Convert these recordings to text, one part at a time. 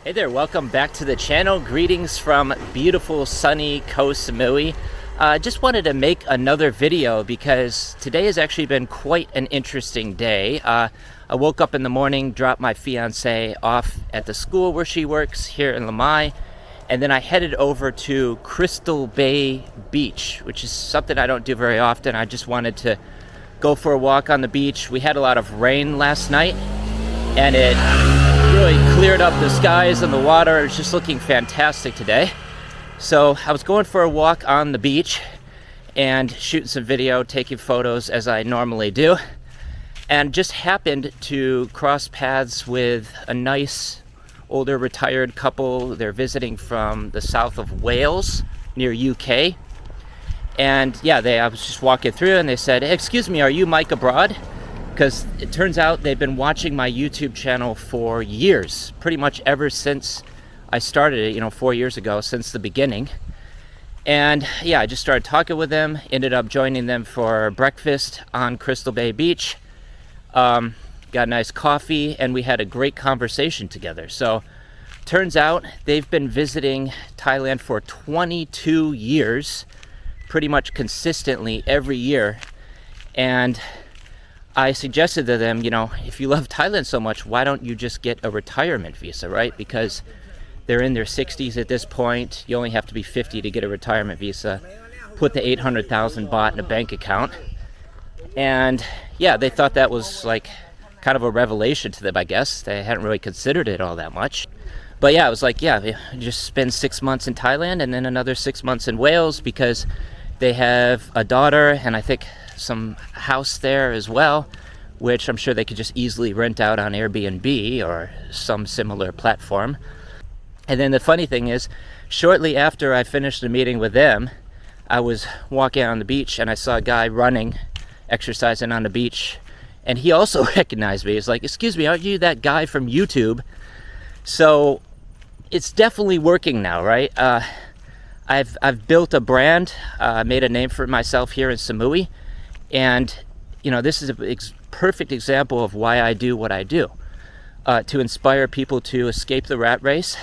Hey there, welcome back to the channel. Greetings from beautiful sunny Koh Samui. Just wanted to make another video because today has actually been quite an interesting day. I woke up in the morning, dropped my fiance off at the school where she works here in Lamai, and then I headed over to Crystal Bay Beach, which is something I don't do very often. I just wanted to go for a walk on the beach. We had a lot of rain last night and it really cleared up the skies and the water. It's just looking fantastic today. So I was going for a walk on the beach and shooting some video, taking photos as I normally do, and just happened to cross paths with a nice older retired couple. They're visiting from the south of Wales near UK. And yeah, I was just walking through and they said, "Hey, excuse me, are you Mike Abroad?" Because it turns out they've been watching my YouTube channel for years, pretty much ever since I started it, 4 years ago, since the beginning. And yeah, I just started talking with them, ended up joining them for breakfast on Crystal Bay Beach, got a nice coffee, and we had a great conversation together. So turns out they've been visiting Thailand for 22 years, pretty much consistently every year. And I suggested to them, if you love Thailand so much, why don't you just get a retirement visa, right? Because they're in their 60s at this point. You only have to be 50 to get a retirement visa. Put the 800,000 baht in a bank account. And yeah, they thought that was like kind of a revelation to them, I guess. They hadn't really considered it all that much. But yeah, I was like, yeah, just spend 6 months in Thailand and then another 6 months in Wales, because they have a daughter and I think some house there as well, which I'm sure they could just easily rent out on Airbnb or some similar platform. And then the funny thing is, shortly after I finished the meeting with them, I was walking on the beach and I saw a guy running, exercising on the beach, and he also recognized me. He's like, "Excuse me, aren't you that guy from YouTube?" So it's definitely working now, right? I've built a brand, made a name for myself here in Samui. And, this is a perfect example of why I do what I do, to inspire people to escape the rat race.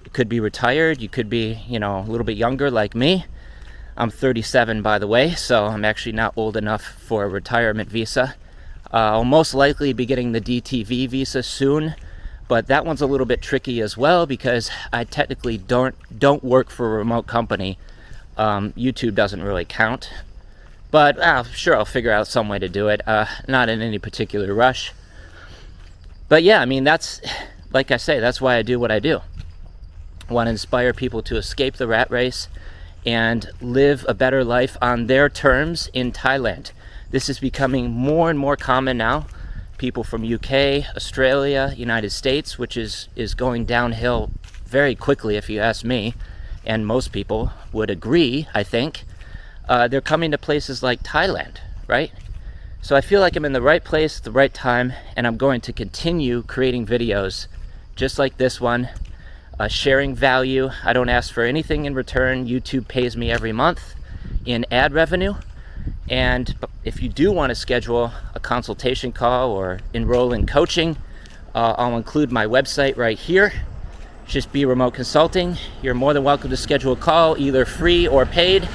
You could be retired, you could be, a little bit younger like me. I'm 37, by the way, so I'm actually not old enough for a retirement visa. I'll most likely be getting the DTV visa soon, but that one's a little bit tricky as well because I technically don't work for a remote company. YouTube doesn't really count. But sure, I'll figure out some way to do it. Not in any particular rush. But yeah, that's, like I say, that's why I do what I do. I want to inspire people to escape the rat race and live a better life on their terms in Thailand. This is becoming more and more common now. People from UK, Australia, United States, which is going downhill very quickly if you ask me, and most people would agree, I think. They're coming to places like Thailand, right? So I feel like I'm in the right place at the right time, and I'm going to continue creating videos just like this one, sharing value. I don't ask for anything in return. YouTube pays me every month in ad revenue. And if you do want to schedule a consultation call or enroll in coaching, I'll include my website right here. Just Be Remote Consulting. You're more than welcome to schedule a call, either free or paid.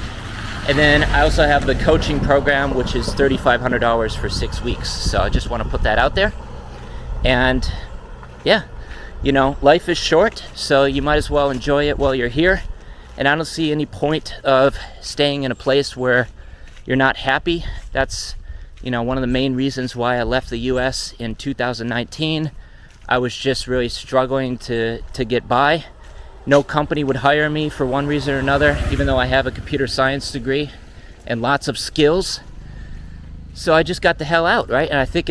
And then I also have the coaching program, which is $3,500 for 6 weeks. So I just want to put that out there. And yeah, life is short, so you might as well enjoy it while you're here. And I don't see any point of staying in a place where you're not happy. That's, one of the main reasons why I left the US in 2019. I was just really struggling to get by. No company would hire me for one reason or another, even though I have a computer science degree and lots of skills. So I just got the hell out, right? And I think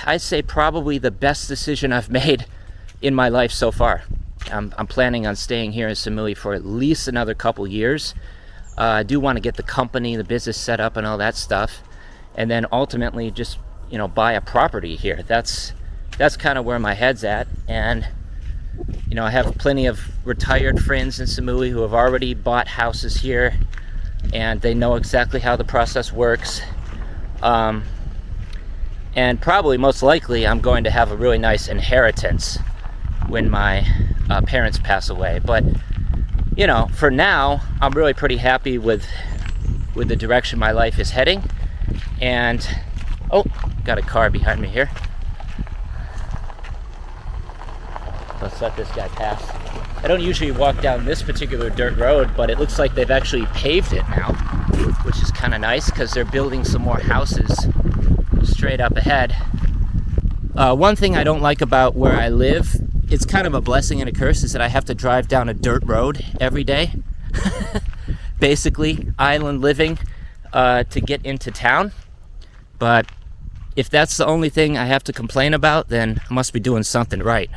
I'd say probably the best decision I've made in my life so far. I'm planning on staying here in Samui for at least another couple years. I do want to get the company, the business set up and all that stuff. And then ultimately just, buy a property here. That's kind of where my head's at. And I have plenty of retired friends in Samui who have already bought houses here, and they know exactly how the process works. And probably most likely I'm going to have a really nice inheritance when my parents pass away. But you know, for now, I'm really pretty happy with the direction my life is heading. And oh, got a car behind me here. Let's let this guy pass. I don't usually walk down this particular dirt road, but it looks like they've actually paved it now, which is kind of nice because they're building some more houses straight up ahead. One thing I don't like about where I live, it's kind of a blessing and a curse, is that I have to drive down a dirt road every day. Basically, island living to get into town. But if that's the only thing I have to complain about, then I must be doing something right.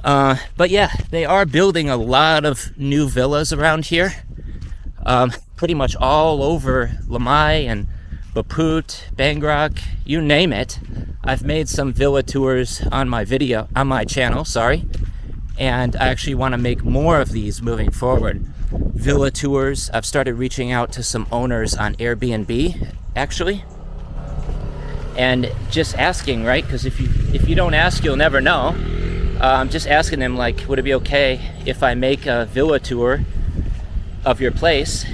But yeah, they are building a lot of new villas around here. Pretty much all over Lamai and Baput, Bangrok, you name it. I've made some villa tours on my channel, and I actually want to make more of these moving forward. Villa tours. I've started reaching out to some owners on Airbnb, actually, and just asking, right? Because if you don't ask, you'll never know. I'm just asking them, like, would it be okay if I make a villa tour of your place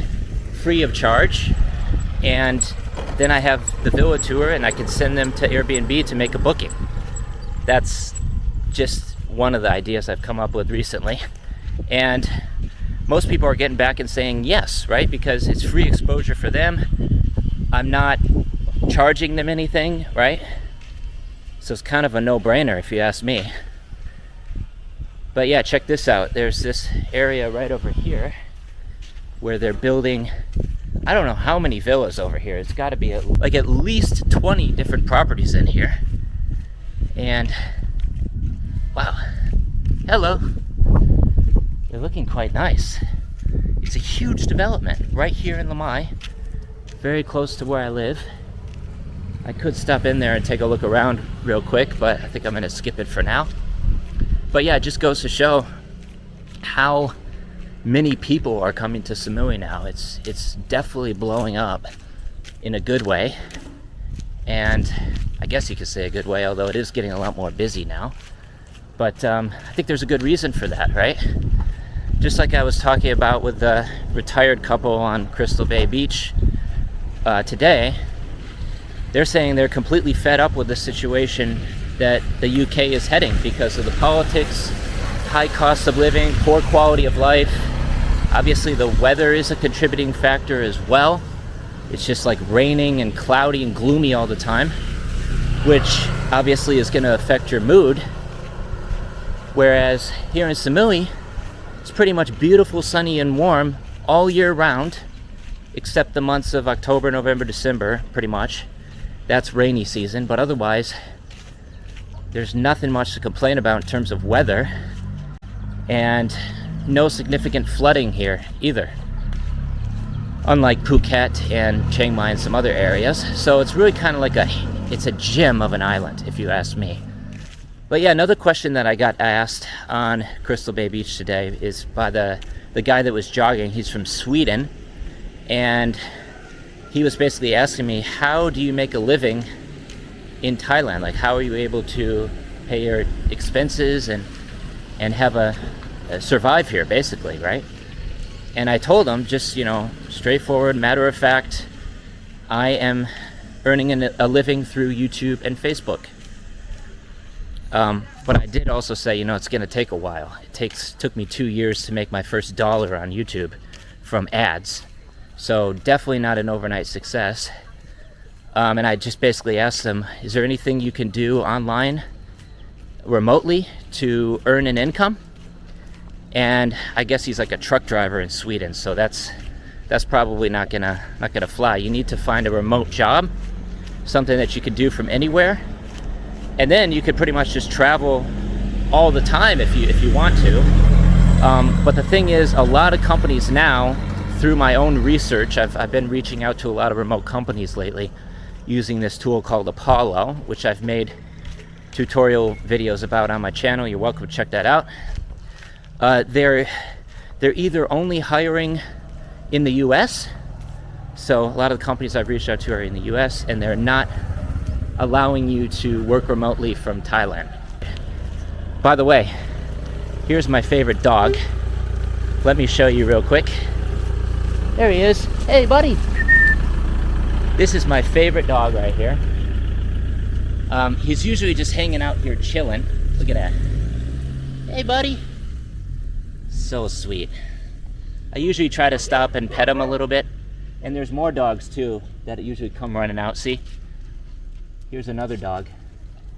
free of charge, and then I have the villa tour and I can send them to Airbnb to make a booking. That's just one of the ideas I've come up with recently. And most people are getting back and saying yes, right? Because it's free exposure for them. I'm not charging them anything, right? So it's kind of a no-brainer if you ask me. But yeah, check this out. There's this area right over here where they're building, I don't know how many villas over here. It's got to be like at least 20 different properties in here. And wow, hello. They're looking quite nice. It's a huge development right here in Lamai, very close to where I live. I could stop in there and take a look around real quick, but I think I'm going to skip it for now. But yeah, it just goes to show how many people are coming to Samui now. It's definitely blowing up in a good way, and I guess you could say a good way, although it is getting a lot more busy now. But I think there's a good reason for that, right? Just like I was talking about with the retired couple on Crystal Bay Beach today, they're saying they're completely fed up with the situation that the UK is heading because of the politics, high cost of living, poor quality of life. Obviously the weather is a contributing factor as well. It's just like raining and cloudy and gloomy all the time, which obviously is going to affect your mood. Whereas here in Samui, it's pretty much beautiful, sunny and warm all year round, except the months of October, November, December, pretty much. That's rainy season, but otherwise there's nothing much to complain about in terms of weather, and no significant flooding here either, unlike Phuket and Chiang Mai and some other areas. So it's really kind of like it's a gem of an island, if you ask me. But yeah, another question that I got asked on Crystal Bay Beach today is by the guy that was jogging. He's from Sweden, and he was basically asking me, how do you make a living in Thailand? Like, how are you able to pay your expenses and have a survive here, basically, right? And I told him, just, you know, straightforward, matter of fact, I am earning a living through YouTube and Facebook. But I did also say, you know, it's going to take a while. Took me 2 years to make my first dollar on YouTube from ads. So definitely not an overnight success. And I just basically asked them, is there anything you can do online remotely to earn an income? And I guess he's like a truck driver in Sweden, so that's probably not gonna fly. You need to find a remote job, something that you could do from anywhere, and then you could pretty much just travel all the time if you want to. But the thing is, a lot of companies now, through my own research, I've been reaching out to a lot of remote companies lately using this tool called Apollo, which I've made tutorial videos about on my channel. You're welcome to check that out. They're either only hiring in the US, so a lot of the companies I've reached out to are in the US, and they're not allowing you to work remotely from Thailand. By the way, here's my favorite dog. Let me show you real quick. There he is. Hey, buddy. This is my favorite dog right here. He's usually just hanging out here chilling. Look at that. Hey, buddy. So sweet. I usually try to stop and pet him a little bit. And there's more dogs too that usually come running out. See? Here's another dog.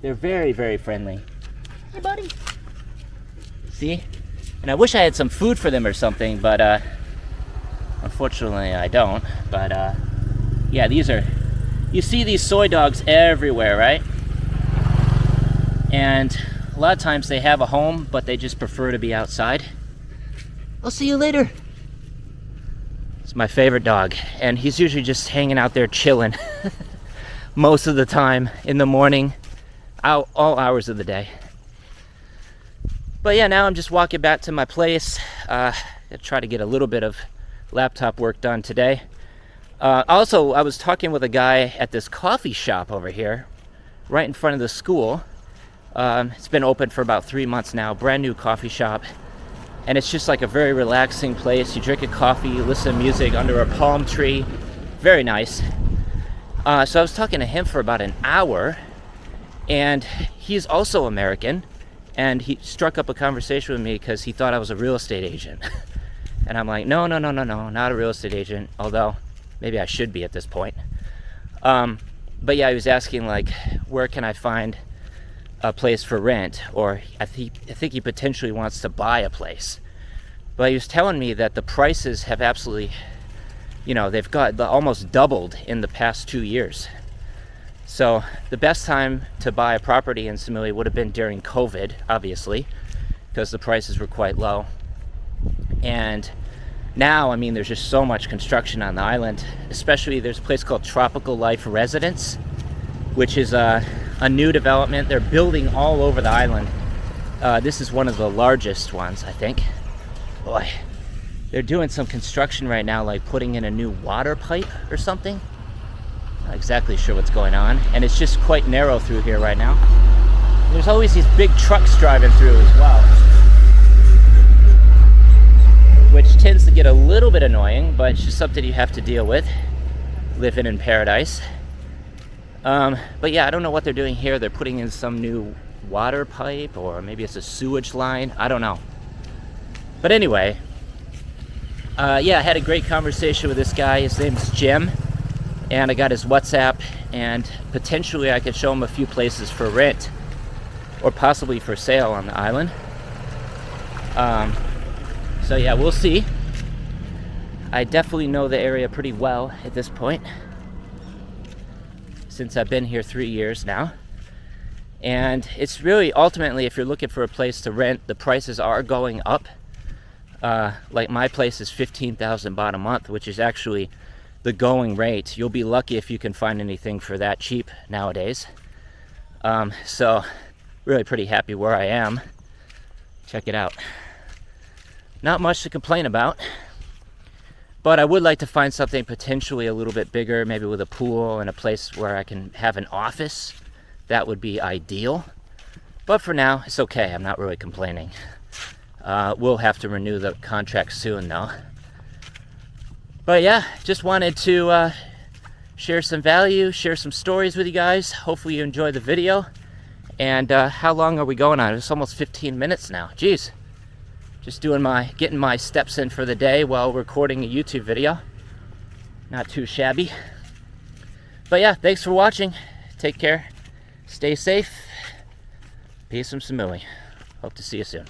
They're very, very friendly. Hey, buddy. See? And I wish I had some food for them or something, but unfortunately I don't. But yeah, you see these soy dogs everywhere, right? And a lot of times they have a home, but they just prefer to be outside. I'll see you later. It's my favorite dog, and he's usually just hanging out there chilling most of the time in the morning, out all hours of the day. But yeah, now I'm just walking back to my place. I try to get a little bit of laptop work done today. Also, I was talking with a guy at this coffee shop over here, right in front of the school. It's been open for about 3 months now, brand new coffee shop. And it's just like a very relaxing place. You drink a coffee, you listen to music under a palm tree. Very nice. So I was talking to him for about an hour, and he's also American, and he struck up a conversation with me because he thought I was a real estate agent. And I'm like, no, not a real estate agent, although maybe I should be at this point. But yeah, he was asking like, where can I find a place for rent, or I think he potentially wants to buy a place. But he was telling me that the prices have absolutely, they've got almost doubled in the past 2 years. So the best time to buy a property in Samui would have been during COVID, obviously, because the prices were quite low. And now, I mean, there's just so much construction on the island. Especially there's a place called Tropical Life Residence, which is a new development. They're building all over the island. This is one of the largest ones, I think. Boy, they're doing some construction right now, like putting in a new water pipe or something. Not exactly sure what's going on. And it's just quite narrow through here right now. There's always these big trucks driving through as well, which tends to get a little bit annoying, but it's just something you have to deal with, living in paradise. But yeah, I don't know what they're doing here. They're putting in some new water pipe, or maybe it's a sewage line. I don't know. But anyway, yeah, I had a great conversation with this guy. His name's Jim, and I got his WhatsApp, and potentially I could show him a few places for rent, or possibly for sale on the island. So yeah, we'll see. I definitely know the area pretty well at this point, since I've been here 3 years now. And it's really, ultimately, if you're looking for a place to rent, the prices are going up. Like my place is 15,000 baht a month, which is actually the going rate. You'll be lucky if you can find anything for that cheap nowadays. So really pretty happy where I am. Check it out. Not much to complain about, but I would like to find something potentially a little bit bigger, maybe with a pool and a place where I can have an office. That would be ideal. But for now, it's okay. I'm not really complaining. We'll have to renew the contract soon, though. But yeah, just wanted to share some value, share some stories with you guys. Hopefully you enjoyed the video. And how long are we going on? It's almost 15 minutes now. Jeez. Just getting my steps in for the day while recording a YouTube video. Not too shabby. But yeah, thanks for watching. Take care. Stay safe. Peace from Samui. Hope to see you soon.